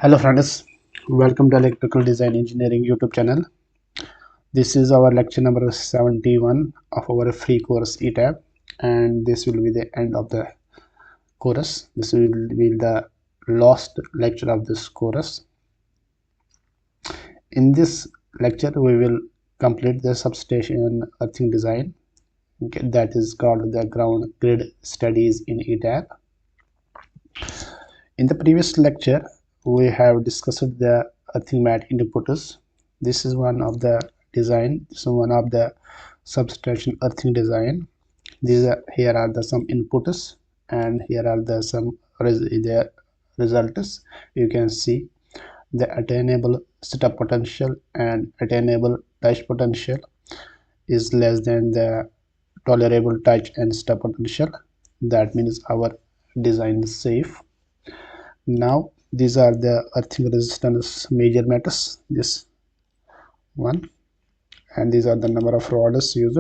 Hello friends, welcome to Electrical Design Engineering YouTube channel. This is our lecture number 71 of our free course ETAP, and this will be the end of the course. This will be the last lecture of this course. In this lecture we will complete the substation earthing design, that is called the ground grid studies in ETAP. In the previous lecture we have discussed the earthing mat inputs. This is one of the design. This is one of the substation earthing design. Here are the some inputs, and here are the some the results. You can see the attainable setup potential and attainable touch potential is less than the tolerable touch and setup potential. That means our design is safe. Now these are the earthing resistance measurements, this one, and these are the number of rods used,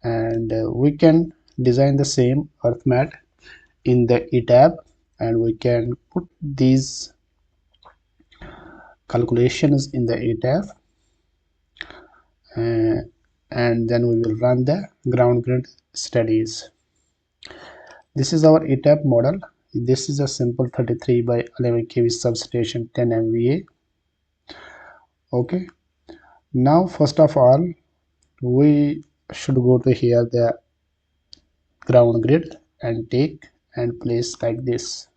and we can design the same earth mat in the ETAP, and we can put these calculations in the ETAP, and then we will run the ground grid studies. This is our ETAP model. This is a simple 33 by 11 kV substation, 10 MVA. Okay, now first of all we should go to here the ground grid and take and place like this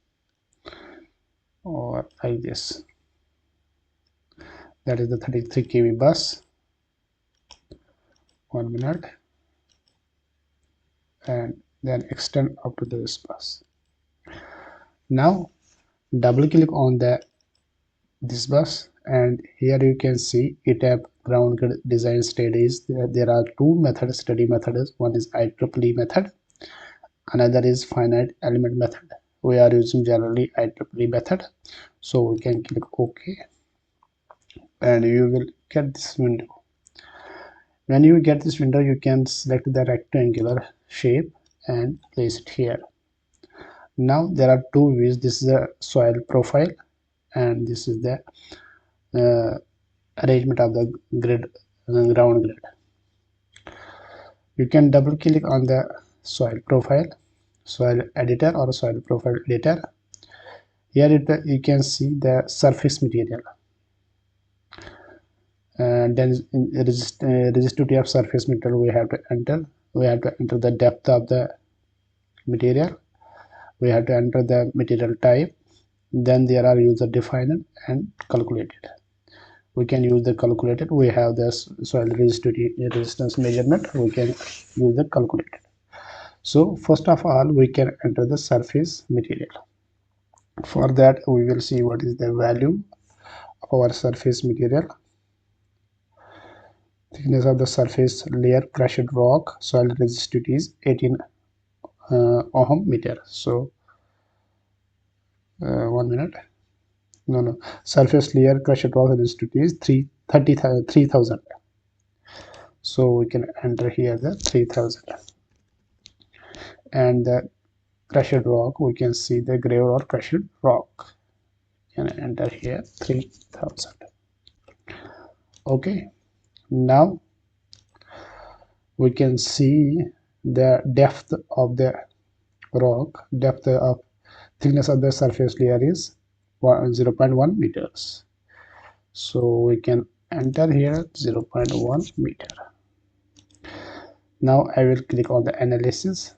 or like this. That is the 33 kV bus. 1 minute, and then extend up to this bus. Now double click on this bus, and here you can see ETAP ground grid design studies. There are two study methods. One is IEEE method, another is finite element method. We are using generally IEEE method, so we can click OK, and you will get this window. When you get this window, you can select the rectangular shape and place it here. Now there are two views. This is a soil profile, and this is the arrangement of the grid, ground grid. You can double click on the soil profile, soil editor or soil profile editor. Here you can see the surface material, and then resistivity of surface material we have to enter. We have to enter the depth of the material. We have to enter the material type. Then there are user defined and calculated. We can use the calculated. We have the soil resistance measurement. We can use the calculated. So first of all we can enter the surface material. For that we will see what is the value of our surface material. Thickness of the surface layer crushed rock, soil resistivity is 18 ohm meter. So 1 minute. No, surface layer crushed rock resistivity is 3000. So we can enter here the 3000, and the crushed rock, we can see the gravel or crushed rock. Can enter here 3000. Okay, now we can see the depth of the rock. Depth of thickness of the surface layer is 0.1 meters. So we can enter here 0.1 meter. Now I will click on the analysis,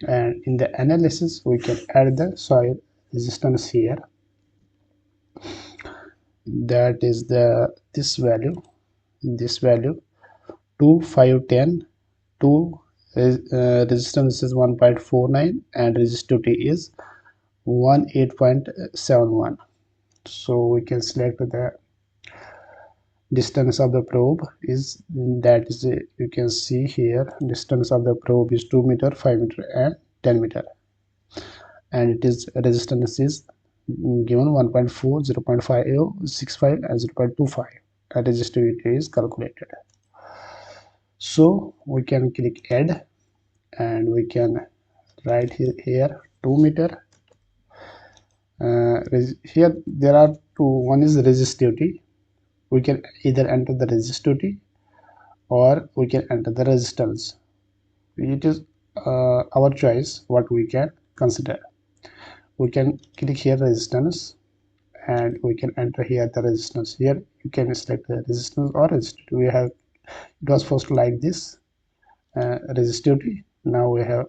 and in the analysis we can add the soil resistance here. That is this value 2510. Resistance is 1.49 and resistivity is 18.71. so we can select the distance of the probe is, that is you can see here distance of the probe is 2 meter, 5 meter and 10 meter, and it is resistance is given 1.4, 0.50, 65 and 0.25, and resistivity is calculated. So we can click add, and we can write here 2 meter. here there are two. One is resistivity. We can either enter the resistivity or we can enter the resistance. It is our choice what we can consider. We can click here resistance and we can enter here the resistance. Here you can select the resistance or resistivity. We have, it was first like this, resistivity. Now we have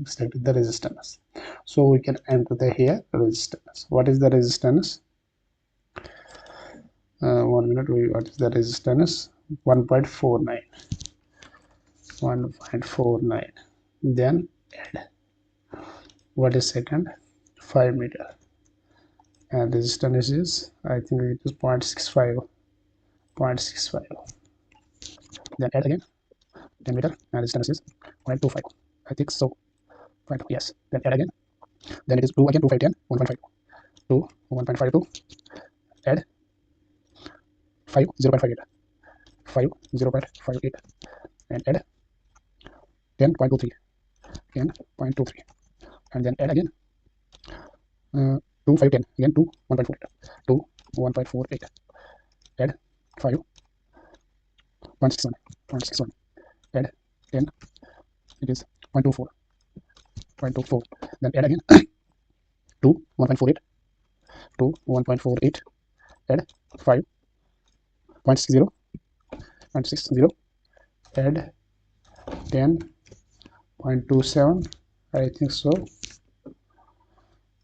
selected the resistance, so we can enter the here resistance. What is the resistance? 1 minute. What is the resistance? 1.49. 1.49. Then add, what is second? 5 meter, and resistance is, I think it is 0.65. 0.65. Then add again 10 meter, and resistance is 0.25. I think so. Yes. Then add again. Then it is 2 again, 2, 5, 10, 1.5, 2, 1.52. Add 5, 0.58. 5, 0.58. And add 10.23. Again 0.23. And then add again 2, 5, 10. Again 2, 1.48. 2, 1.48. Add 5, 0.61. 0.61. Add 10. It is 0.24. 0.24. Then add again 2, 1.48. 2, 1.48. Add 5, 0.60. 0.60. Add 10.27. I think so.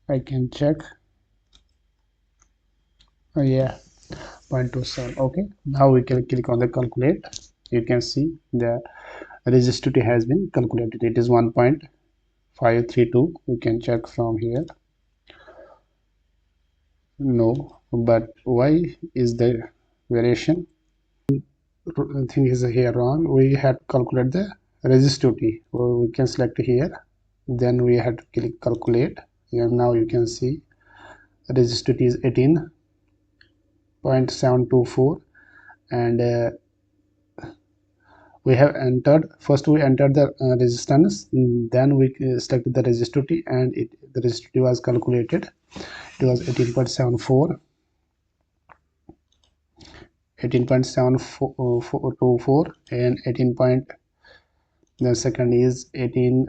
I can check. Oh yeah, 0.27. Okay, now we can click on the calculate. You can see the resistivity has been calculated. It is 1.532. We can check from here. No, but why is the variation? Thing is here wrong. We had to calculate the resistivity. We can select here, then we had to click calculate, and now you can see resistivity is 18.724, and we have entered, first we entered the resistance, then we selected the resistivity, and the resistivity was calculated. It was 18.74, 18.724, and 18 point, the second is 18.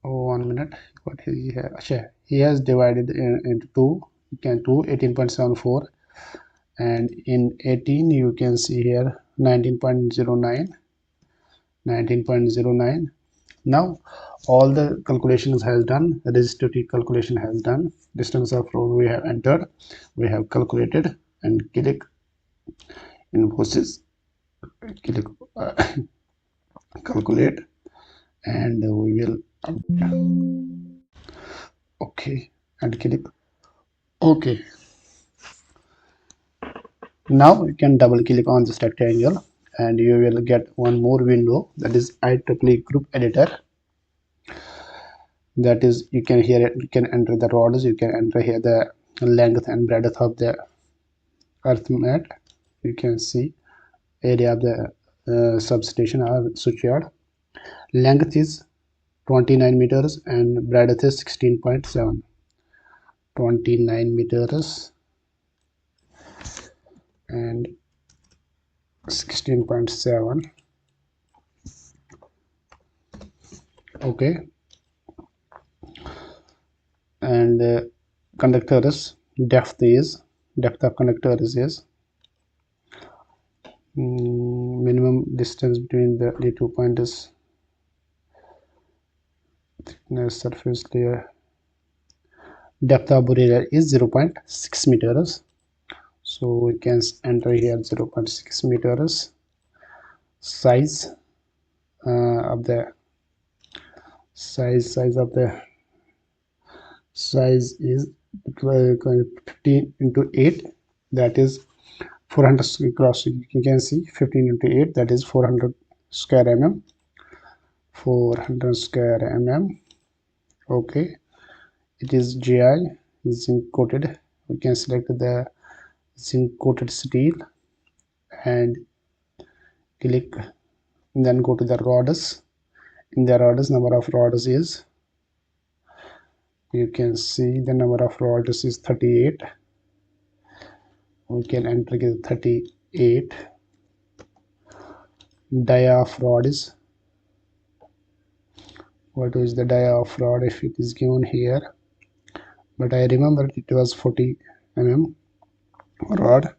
1 minute. What he has, he has divided into 2. You can do 18.74, and in 18 you can see here 19.09. 19.09. Now all the calculations has done. Resistivity calculation has done. Distance of road we have entered, we have calculated, and click invoices, click calculate, and we will okay, and click okay. Now you can double click on this rectangle and you will get one more window, that is IEEE group editor. That is, you can here, you can enter the rods, you can enter here the length and breadth of the earth mat. You can see area of the substation or switchyard. Length is 29 meters and breadth is 16.7. 29 meters and 16.7. okay. And conductors depth of conductors is minimum distance between the 2 points, thickness surface layer. Depth of border is 0.6 meters, so we can enter here 0.6 meters. Size of the size is 15 into 8, that is 400 cross. You can see 15 into 8, that is 400 square mm. 400 square mm. Okay, it is GI zinc coated. We can select the zinc coated steel and click, and then go to the rods. In the rods, number of rods is You can see the number of rods is 38. We can enter 38. Dia of rod is, what is the dia of rod if it is given here, but I remember it was 40 mm rod.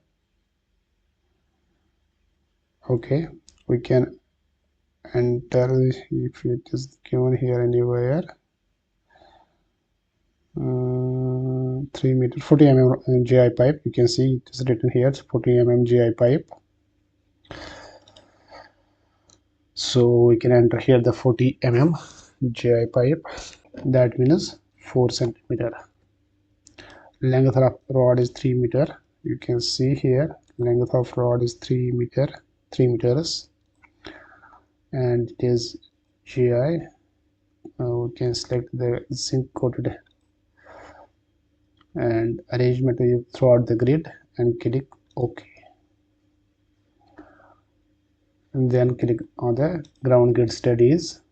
Okay, we can enter if it is given here anywhere. 3 meter 40 mm GI pipe. You can see it is written here, it's 40 mm GI pipe. So we can enter here the 40 mm GI pipe. That means 4 centimeter. Length of rod is 3 meter. You can see here length of rod is 3 meters, and it is GI. We can select the zinc coated and arrangement throughout the grid and click OK, and then click on the ground grid studies,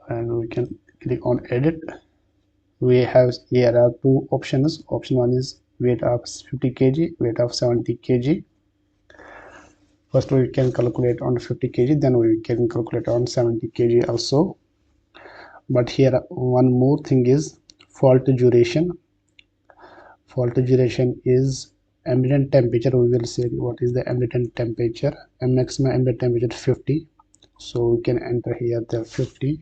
and we can click on edit. We have here are two options. Option one is weight of 50 kg, weight of 70 kg. First we can calculate on 50 kg, then we can calculate on 70 kg also. But here one more thing is fault duration. Fault duration is ambient temperature. We will say what is the ambient temperature, and maximum ambient temperature 50. So we can enter here the 50,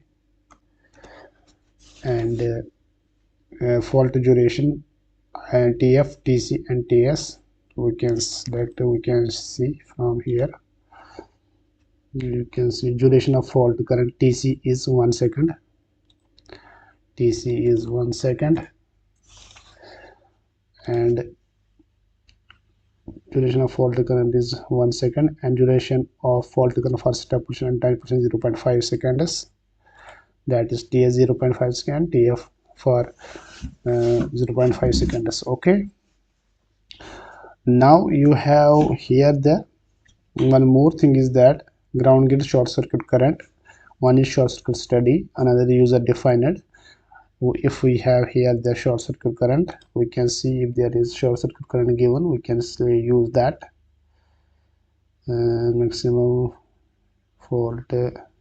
and fault duration and TF, TC and TS we can select. We can see from here, you can see duration of fault current TC is 1 second. TC is 1 second, and duration of fault current is 1 second, and duration of fault current for step position and time position 0.5 seconds. That is TS 0.5 second, TF for 0.5 seconds. Okay, now you have here the one more thing is that ground grid short circuit current. One is short circuit study, another user defined. If we have here the short circuit current, we can see if there is short circuit current given, we can use that. Maximum fault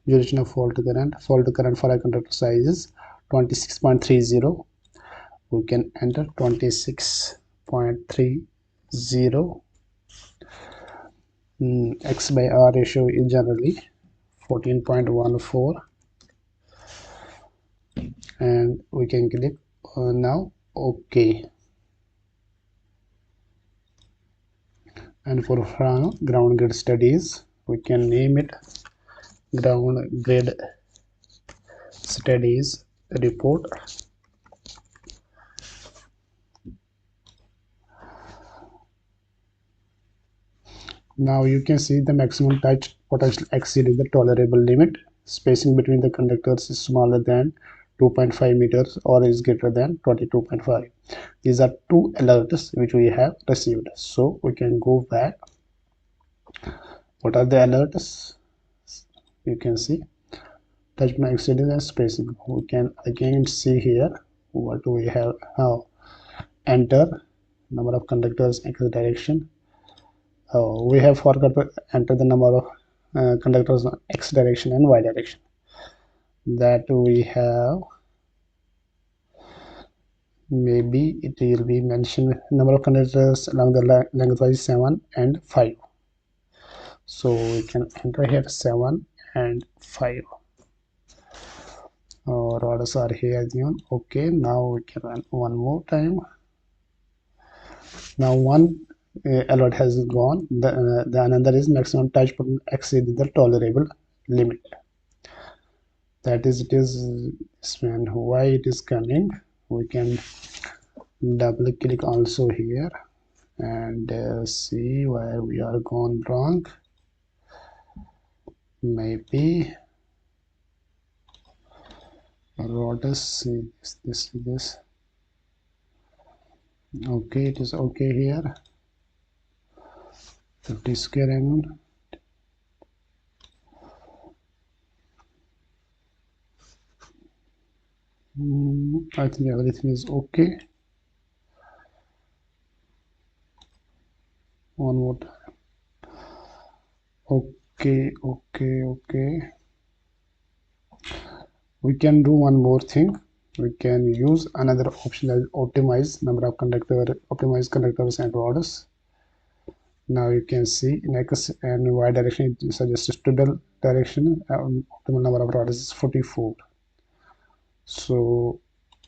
duration of fault current for a conductor size is 26.30. We can enter 26.30. X by R ratio is generally 14.14, and we can click now OK. And for ground grid studies, we can name it ground grid studies report. Now you can see the maximum touch potential exceeding the tolerable limit. Spacing between the conductors is smaller than 2.5 meters or is greater than 22.5. These are two alerts which we have received. So we can go back. What are the alerts? You can see touch point exceeding the spacing. We can again see here what we have now. Enter number of conductors x direction. We have forgot to enter the number of conductors x direction and y direction. That we have, maybe it will be mentioned number of conductors along the lengthwise 7 and 5. So we can enter here 7 and 5. Rods are here given. Okay, now we can run one more time. Now one alert has gone. The another is maximum touch point exceed the tolerable limit. That is, it is when why it is coming. We can double click also here and see where we are gone wrong. Maybe rotus this. Okay, it is okay here. 50 square mm. I think everything is okay. One more time. Okay. We can do one more thing. We can use another option as optimize number of optimize conductors and rods. Now you can see in x and y direction it suggests total direction. Optimal number of rods is 44. So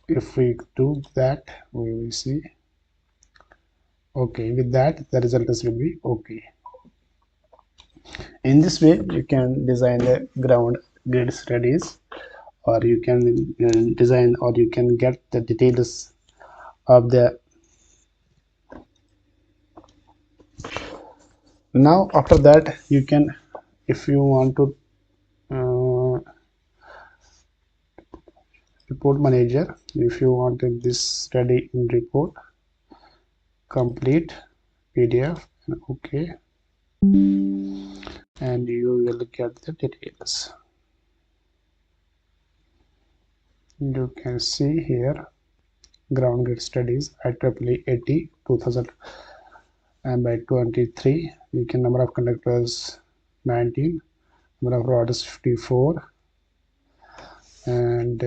if we do that, we will see. Okay, with that the result will be okay. In this way you can design the ground grid studies, or you can design, or you can get the details of the. Now after that you can, if you want to report manager, if you wanted this study in report, complete PDF, and okay, and you will get the details. You can see here ground grid studies IEEE 80 2000 and by 23. You can number of conductors 19, number of rods 54, and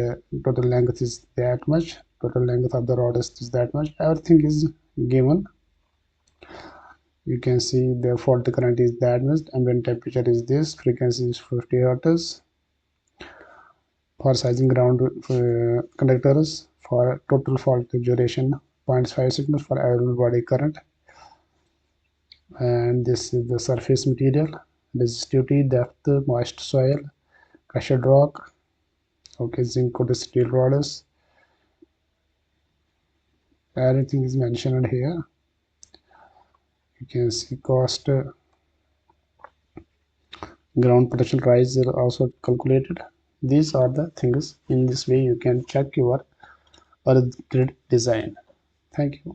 total length is that much, total length of the rod is that much, everything is given. You can see the fault current is that much, ambient temperature is this, frequency is 50 hertz. For sizing ground conductors, for total fault duration 0.5 seconds for available body current, and this is the surface material, resistivity, depth, moist soil, crushed rock, okay, zinc coated steel rods, everything is mentioned here. You can see cost, ground potential rise are also calculated. These are the things. In this way you can check your earth grid design. Thank you.